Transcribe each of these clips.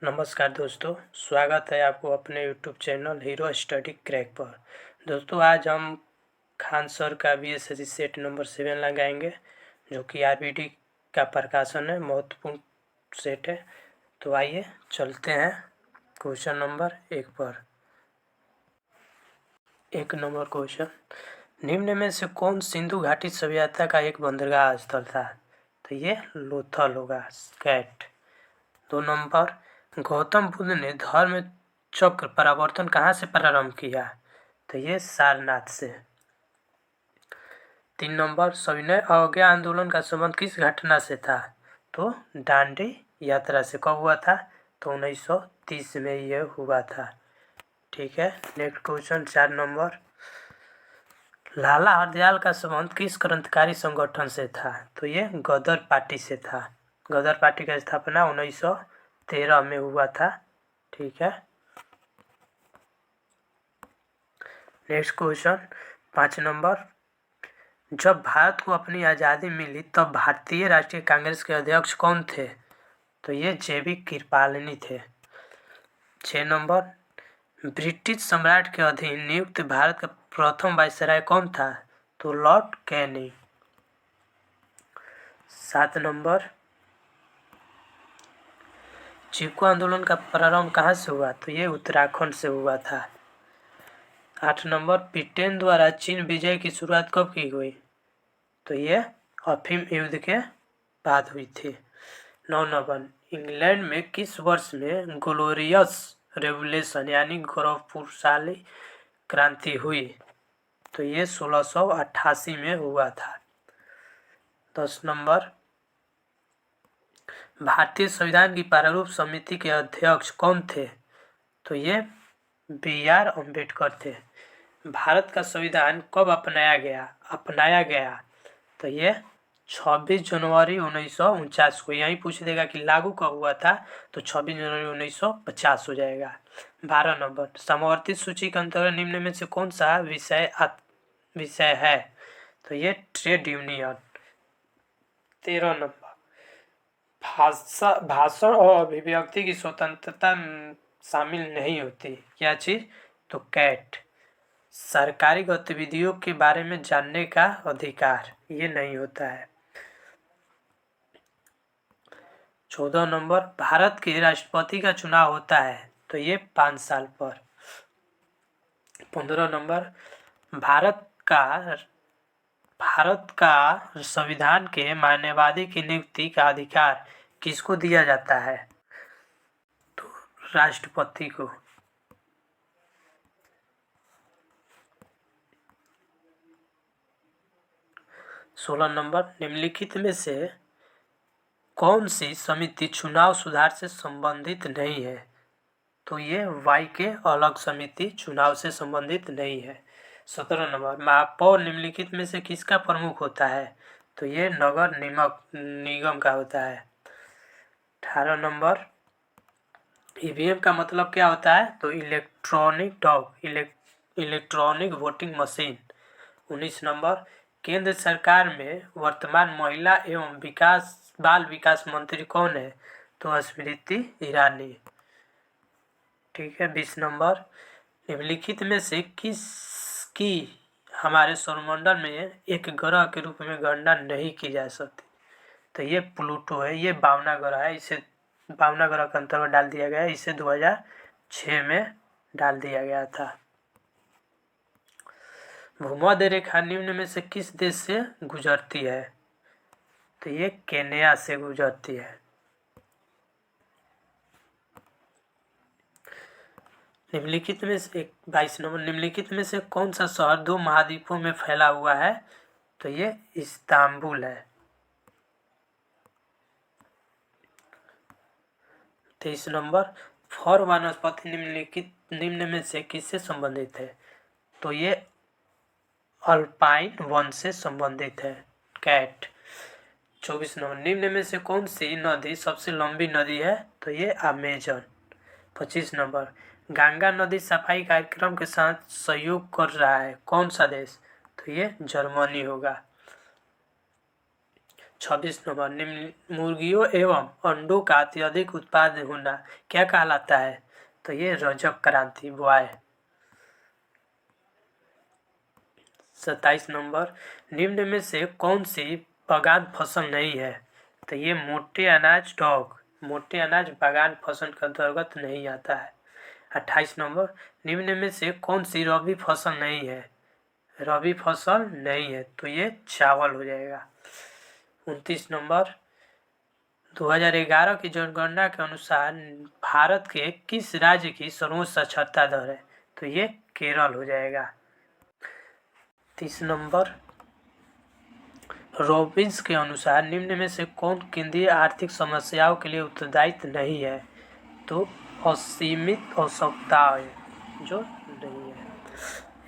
नमस्कार दोस्तों, स्वागत है आपको अपने YouTube channel hero study crack पर। दोस्तों, आज हम खान सर का BSSC सेट नंबर 7 लगाएंगे, जो कि RBD का प्रकाशन है, महत्वपूर्ण सेट है। तो आइए चलते हैं क्वेश्चन नंबर 1 पर। 1 नंबर क्वेश्चन, निम्न में से कौन सिंधु घाटी सभ्यता का एक बंदरगाह स्थल था? तो ये लोथल होगा, कैट। 2 नंबर, गौतम बुद्ध ने धर्म चक्र परावर्तन कहाँ से प्रारंभ किया? तो ये सारनाथ से। 3 नंबर, सविनय अवज्ञा आंदोलन का संबंध किस घटना से था? तो दांडी यात्रा से। कब हुआ था? तो 1930 में यह हुआ था। ठीक है, नेक्स्ट क्वेश्चन 4 नंबर, लाला हरदयाल का संबंध किस क्रांतिकारी संगठन से था? तो ये गदर पार्टी से था। गदर पार्टी का स्थापना 1913 में हुआ था। ठीक है, नेक्स्ट क्वेश्चन 5 नंबर, जब भारत को अपनी आज़ादी मिली तब भारतीय राष्ट्रीय कांग्रेस के अध्यक्ष कौन थे? तो ये JB कृपलानी थे। 6 नंबर, ब्रिटिश सम्राट के अधीन नियुक्त भारत का प्रथम वायसराय कौन था? तो लॉर्ड कैनिंग। 7 नंबर, चिपको आंदोलन का प्रारंभ कहाँ से हुआ? तो ये उत्तराखंड से हुआ था। 8 नंबर, ब्रिटेन द्वारा चीन विजय की शुरुआत कब की गई? तो ये अफीम युद्ध के बाद हुई थी। 9 नंबर, इंग्लैंड में किस वर्ष में ग्लोरियस रेवोल्यूशन यानी गौरवशाली क्रांति हुई? तो ये 1688 में हुआ था। 10 नंबर, भारतीय संविधान की प्रारूप समिति के अध्यक्ष कौन थे? तो ये BR अम्बेडकर थे। भारत का संविधान कब अपनाया गया? तो ये 26 जनवरी 1949 को। यही पूछ देगा कि लागू कब हुआ था, तो 26 जनवरी 1950 हो जाएगा। 12 नंबर, समवर्ती सूची के अंतर्गत निम्न में से कौन सा विषय है? तो ये ट्रेड यूनियन। 13 नंबर, भाषण और अभिव्यक्ति की स्वतंत्रता शामिल नहीं होती। क्या चीज? तो कैट। सरकारी गतिविधियों के बारे में जानने का अधिकार, ये नहीं होता है। 14 नंबर, भारत के राष्ट्रपति का चुनाव होता है, तो ये 5 साल पर। 15 नंबर, भारत का संविधान के मान्यवादी की नियुक्ति का अधिकार किसको दिया जाता है? तो राष्ट्रपति को। 16 नंबर, निम्नलिखित में से कौन सी समिति चुनाव सुधार से संबंधित नहीं है? तो ये वाई के अलग समिति चुनाव से संबंधित नहीं है। 17 नंबर, महापौर निम्नलिखित में से किसका प्रमुख होता है? तो ये नगर निगम का होता है। 18 नंबर, EVM का मतलब क्या होता है? तो इलेक्ट्रॉनिक वोटिंग मशीन। 19 नंबर, केंद्र सरकार में वर्तमान महिला एवं बाल विकास मंत्री कौन है? तो स्मृति ईरानी। ठीक है। 20 नंबर, निम्नलिखित में से किसकी हमारे सौरमंडल में एक ग्रह के रूप में गणना नहीं की जा सकती? तो ये प्लूटो है, ये बावना ग्रह है, इसे बावना ग्रह के अंतर्गत डाल दिया गया है। इसे 2006 में डाल दिया गया था। भूमध्य रेखा निम्न में से किस देश से गुजरती है? तो ये केन्या से गुजरती है। निम्नलिखित में से 22 नंबर, निम्नलिखित में से कौन सा शहर 2 महाद्वीपों में फैला हुआ है? तो ये इस्तांबुल है। 23 नंबर, फर वनस्पति निम्न में से किससे संबंधित है? तो ये अल्पाइन वन से संबंधित है, कैट। 24 नंबर, निम्न में से कौन सी नदी सबसे लंबी नदी है? तो ये अमेजन। 25 नंबर, गंगा नदी सफाई कार्यक्रम के साथ सहयोग कर रहा है कौन सा देश? तो ये जर्मनी होगा। 26 नंबर निम्न मुर्गियों एवं अंडों का अत्यधिक उत्पादन होना क्या कहलाता है? तो ये रजक क्रांति बुआई। 27 नंबर निम्न में से कौन सी बागान फसल नहीं है? तो ये मोटे अनाज मोटे अनाज बागान फसल के अंतर्गत नहीं आता है। 28 नंबर निम्न में से कौन सी रबी फसल नहीं है? रबी फसल नहीं है तो ये चावल हो जाएगा। 29 नंबर 2011 की जनगणना के अनुसार भारत के किस राज्य की सर्वोच्च साक्षरता दर है? तो ये केरल हो जाएगा। 30 नंबर रॉबिन्स के अनुसार निम्न में से कौन केंद्रीय आर्थिक समस्याओं के लिए उत्तरदायी नहीं है? तो असीमित आवश्यकताएं जो नहीं है।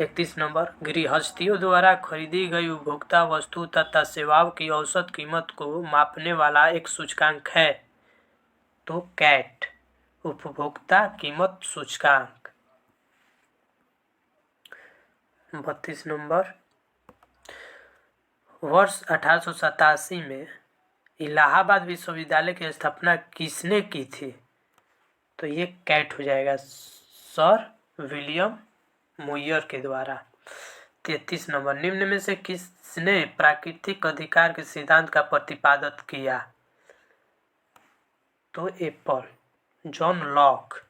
31 नंबर गृहस्थियों द्वारा खरीदी गई उपभोक्ता वस्तु तथा सेवाओं की औसत कीमत को मापने वाला एक सूचकांक है। तो कैट उपभोक्ता कीमत सूचकांक। 32 नंबर वर्ष 1887 में इलाहाबाद विश्वविद्यालय की स्थापना किसने की थी? तो ये कैट हो जाएगा, सर विलियम मुयर के द्वारा। 33 नंबर निम्न में से किसने प्राकृतिक अधिकार के सिद्धांत का प्रतिपादन किया? तो एप्पल जॉन लॉक।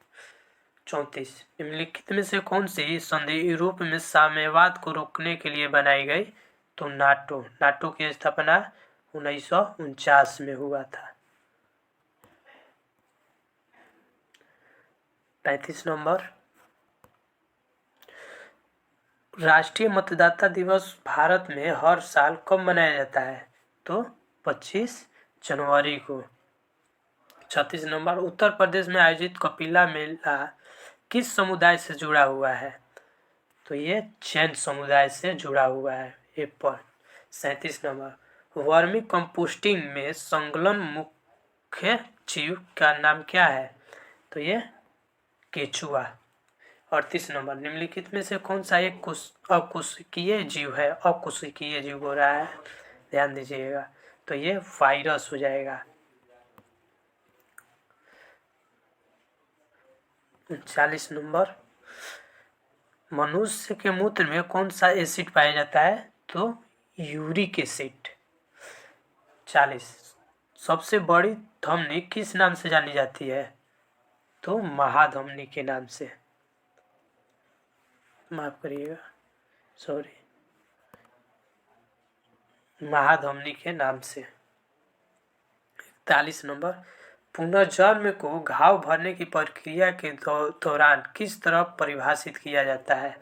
34 निम्नलिखित में से कौन सी संधि यूरोप में साम्यवाद को रोकने के लिए बनाई गई? तो नाटो की स्थापना 1949 में हुआ था। 35 नंबर राष्ट्रीय मतदाता दिवस भारत में हर साल कब मनाया जाता है? तो 25 जनवरी को। 36 नंबर उत्तर प्रदेश में आयोजित कपिला मेला किस समुदाय से जुड़ा हुआ है? तो ये जैन समुदाय से जुड़ा हुआ है। एप्पल। 37 नंबर वर्मी कंपोस्टिंग में संलग्न मुख्य जीव का नाम क्या है? तो ये केचुआ। 38 नंबर निम्नलिखित में से कौन सा एक अकोशिकीय जीव है? अकोशिकीय जीव हो रहा है, ध्यान दीजिएगा। तो ये वायरस हो जाएगा। 39 नंबर मनुष्य के मूत्र में कौन सा एसिड पाया जाता है? तो यूरिक एसिड। 40 सबसे बड़ी धमनी किस नाम से जानी जाती है? तो महाधमनी के नाम से, माफ करिएगा, सॉरी, महाधमनी के नाम से। 41 नंबर पुनर्जन्म को घाव भरने की प्रक्रिया के दौरान किस तरह परिभाषित किया जाता है?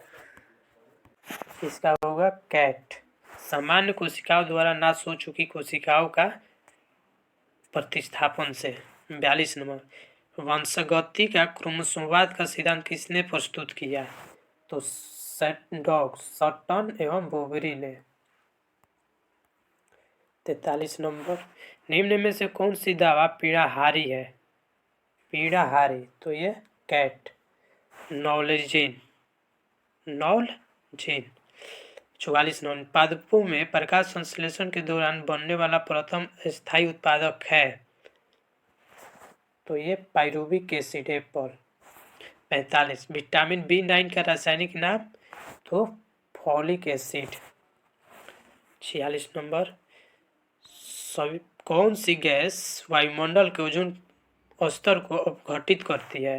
इसका होगा कैट सामान्य कोशिकाओं द्वारा नाश हो चुकी कोशिकाओं का प्रतिस्थापन से। 42 नंबर वंशगति का क्रोमोसोमवाद का सिद्धांत किसने प्रस्तुत किया? तो सटन एवं बोबरी ने। 43 नंबर निम्न में से कौन सी दवा पीड़ाहारी है? पीड़ाहारी तो ये कैट नॉलेजिन। 44 नंबर पादपों में प्रकाश संश्लेषण के दौरान बनने वाला प्रथम स्थायी उत्पादक है? तो ये pyruvic acid. Apple. 45 vitamin B9 का रासायनिक नाम? तो फॉलिक एसिड। 46 नंबर कौन सी गैस वायुमंडल के ओजोन स्तर को अपघटित करती है?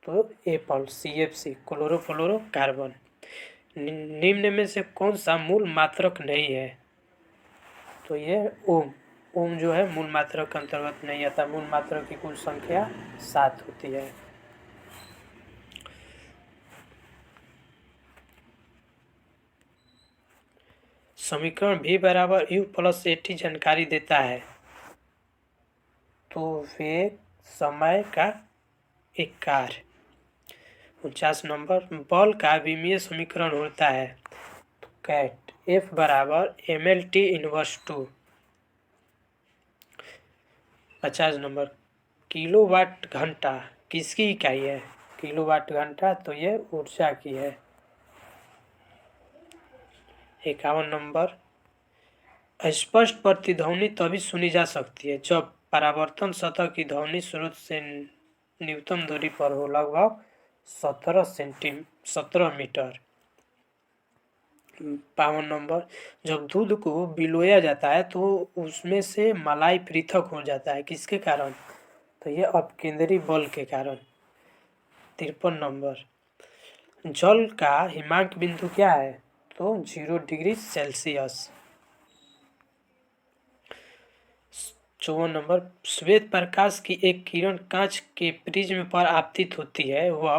तो एप्पल CFC क्लोरोफ्लोरोकार्बन। निम्न में से कौन सा मूल मात्रक नहीं है? तो ये ओम जो है मूल मात्रक के अंतर्गत नहीं आता। मूल मात्रक की कुल संख्या 7 होती है। समीकरण V बराबर U प्लस AT जानकारी देता है? तो वेग समय का एक कार्य। 49 नंबर बल का विमीय समीकरण होता है? तो कैट F बराबर MLT इनवर्स 2। 50 नंबर किलोवाट घंटा किसकी इकाई है? किलोवाट घंटा तो ये ऊर्जा की है। 51 नंबर स्पष्ट प्रतिध्वनि तभी सुनी जा सकती है जब परावर्तन सतह की ध्वनि स्रोत से न्यूनतम दूरी पर हो, लगभग 17 मीटर। 52 नंबर, जब दूध को बिलोया जाता है तो उसमें से मलाई पृथक हो जाता है, किसके कारण? तो ये अपकेंद्री बल के कारण। 53 नंबर, जल का हिमांक बिंदु क्या है? तो 0 डिग्री सेल्सियस। 54 नंबर, श्वेत प्रकाश की एक किरण कांच के प्रिज्म पर आपतित होती है, वह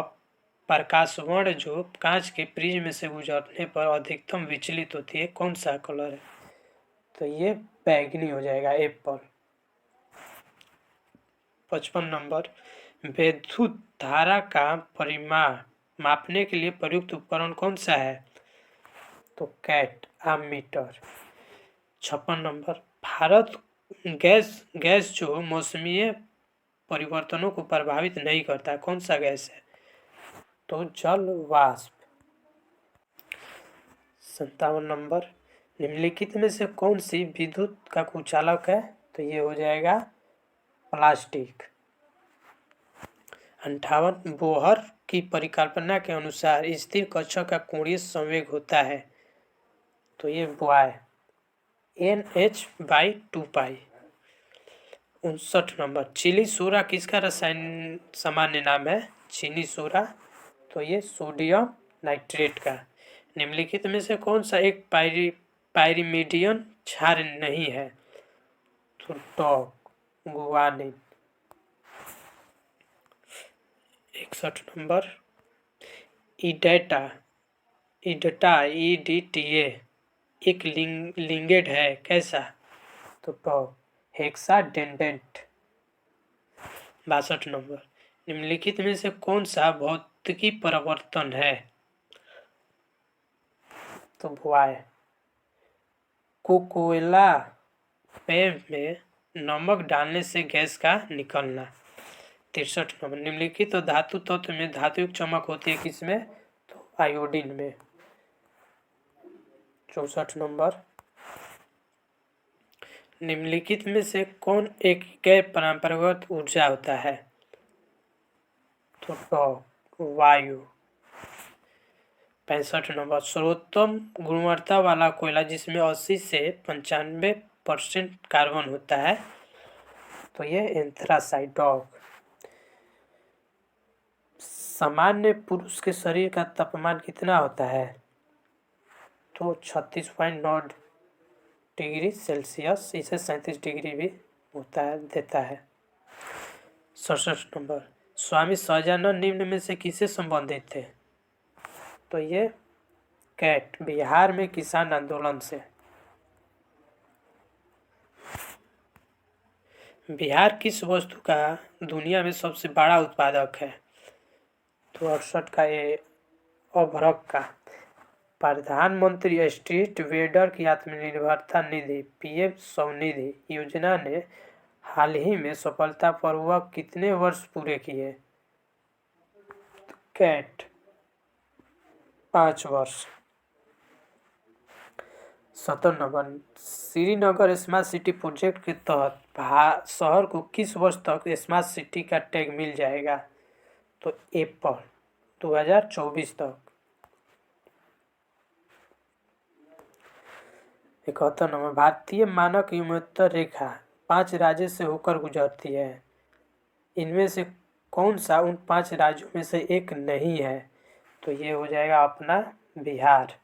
प्रकाशवर्ण जो कांच के प्रिज्म से गुजरने पर अधिकतम विचलित होती है, कौन सा कलर है? तो ये बैगनी हो जाएगा, एप्पल। 55 नंबर, विद्युत धारा का परिमाण मापने के लिए प्रयुक्त उपकरण कौन सा है? तो कैट आममीटर। 56 नंबर, भारत गैस जो मौसमीय परिवर्तनों को प्रभावित नहीं करता, कौन सा गैस है? तो जल वाष्प। 57 नंबर, निम्नलिखित में से कौन सी विद्युत का कुचालक है? तो ये हो जाएगा प्लास्टिक। 58, बोहर की परिकल्पना के अनुसार स्थिर कक्षक का कोणीय संवेग होता है, तो ये वाई NH/2π। 59 नंबर, चीनी सोडा किसका रसायन सामान्य नाम है? चीनी सोडा, तो ये सोडियम नाइट्रेट का। निम्नलिखित में से कौन सा एक पायरिमिडियन क्षार नहीं है? तो गुआनिन। 61 नंबर, EDTA एक लिंगेड है, कैसा? तो हेक्साडेंडेंट। 62 नंबर, निम्नलिखित में से कौन सा भौतिकी परिवर्तन है? तो वाई कोकोला पेय में नमक डालने से गैस का निकलना। 63 नंबर, निम्नलिखित तो धातु तत्व में धात्विक चमक होती है, किसमें? तो आयोडीन में। 64 नंबर, निम्नलिखित में से कौन एक गैर परंपरागत ऊर्जा होता है? तो वायु। 65 नंबर, सर्वोत्तम गुणवत्ता वाला कोयला जिसमें 80 से 95% कार्बन होता है, तो ये एंथ्रासाइट। सामान्य पुरुष के शरीर का तापमान कितना होता है? तो 36.9 डिग्री सेल्सियस, इसे 37 डिग्री भी होता है, देता है। 67 नंबर, स्वामी सहजानंद निम्न में से किससे संबंधित थे? तो ये कैट बिहार में किसान आंदोलन से। बिहार किस वस्तु का दुनिया में सबसे बड़ा उत्पादक है? तो 68 का ये अभ्रक का। प्रधानमंत्री स्ट्रीट वेंडर की आत्मनिर्भरता निधि PM स्वनिधि योजना ने हाल ही में सफलतापूर्वक कितने वर्ष पूरे किए? कैट 5 वर्ष। 70 number, Srinagar smart city project के तहत शहर को किस वर्ष तक स्मार्ट सिटी का टैग मिल जाएगा? तो अप्रैल 2024 तक। 71 नंबर, भारतीय मानक योजनात्मक रेखा 5 राज्यों से होकर गुजरती है, इनमें से कौन सा उन 5 राज्यों में से एक नहीं है? तो ये हो जाएगा अपना बिहार।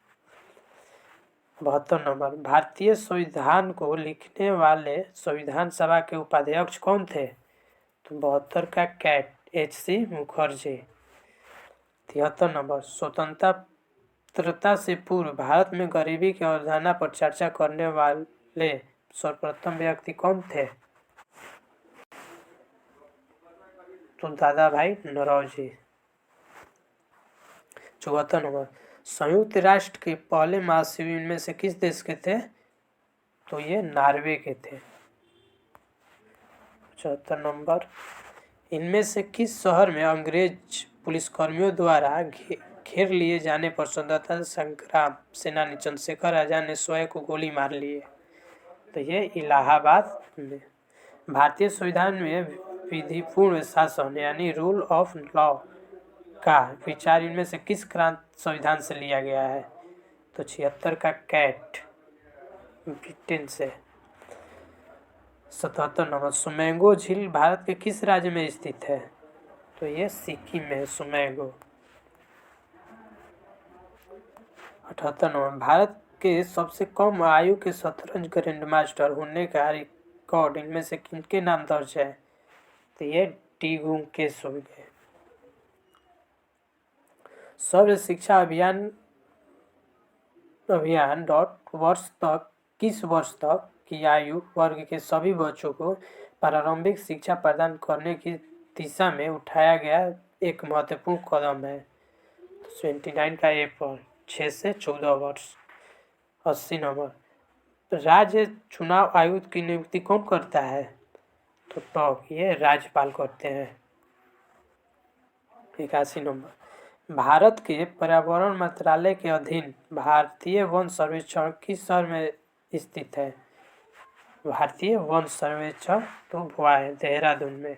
72 नंबर, भारतीय संविधान को लिखने वाले संविधान सभा के उपाध्यक्ष कौन थे? तो 72 का कैट HC मुखर्जी। 73 नंबर, स्वतंत्रता से पूर्व भारत में गरीबी की अवधारणा पर चर्चा करने वाले सर्वप्रथम व्यक्ति कौन थे? तो दादा भाई नौरोजी। 74 नंबर, संयुक्त राष्ट्र के पहले महासचिव इनमें से किस देश के थे? तो ये नॉर्वे के थे। 74 नंबर, इनमें से किस शहर में अंग्रेज पुलिसकर्मियों द्वारा घेर लिए जाने पर स्वतंत्रता संग्राम सेनानी चंद्रशेखर आजाद ने स्वयं को गोली मार लिए? तो ये इलाहाबाद में। भारतीय संविधान में विधिपूर्ण शासन यानी रूल ऑफ लॉ का विचार इनमें से किस क्रांति संविधान से लिया गया है? तो 76 का कैट ब्रिटेन से। 77 नंबर, सुमेंगो झील भारत के किस राज्य में स्थित है? तो ये सिक्किम में सुमेंगो। 78 नंबर, भारत के सबसे कम आयु के शतरंज ग्रैंडमास्टर होने का रिकॉर्ड इनमें से किनके नाम दर्ज है? तो ये टीगू के सुनगे। सर्व शिक्षा अभियान किस वर्ष तक की आयु वर्ग के सभी बच्चों को प्रारंभिक शिक्षा प्रदान करने की दिशा में उठाया गया एक महत्वपूर्ण कदम है? 29 का अप्रैल 6 से 14 वर्ष। 80 नंबर, राज्य चुनाव आयुक्त की नियुक्ति कौन करता है? तो टॉप ये राज्यपाल करते हैं। 81 नंबर, भारत के पर्यावरण मंत्रालय के अधीन भारतीय वन सर्वेक्षण किस शहर में स्थित है? भारतीय वन सर्वेक्षण तो हुआ है देहरादून में।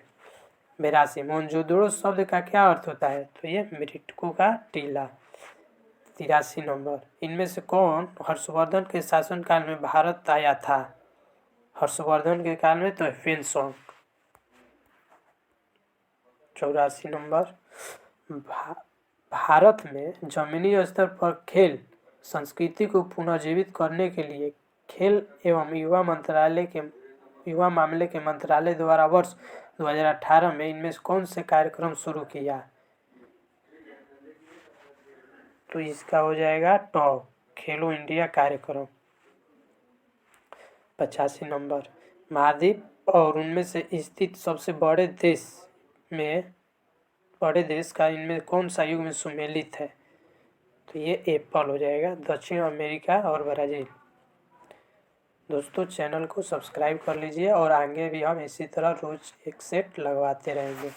82, मोहनजोदड़ो शब्द का क्या अर्थ होता है? तो ये मृतकों का टीला। 83 नंबर, इनमें से कौन हर्षवर्धन के शासनकाल में भारत आया था? हर्षवर्धन के काल में तो फेनसोंग। 84 नंबर, भारत में जमीनी स्तर पर खेल संस्कृति को पुनर्जीवित करने के लिए खेल एवं युवा मामले के मंत्रालय द्वारा वर्ष 2018 में इनमें से कौन से कार्यक्रम शुरू किया? तो इसका हो जाएगा टॉप खेलो इंडिया कार्यक्रम। 85 नंबर, महाद्वीप और उनमें से स्थित सबसे बड़े देश का इनमें कौन सा युग में सुमेलित है? तो ये एप्पल हो जाएगा, दक्षिण अमेरिका और ब्राज़ील। दोस्तों चैनल को सब्सक्राइब कर लीजिए और आगे भी हम इसी तरह रोज एक सेट लगवाते रहेंगे।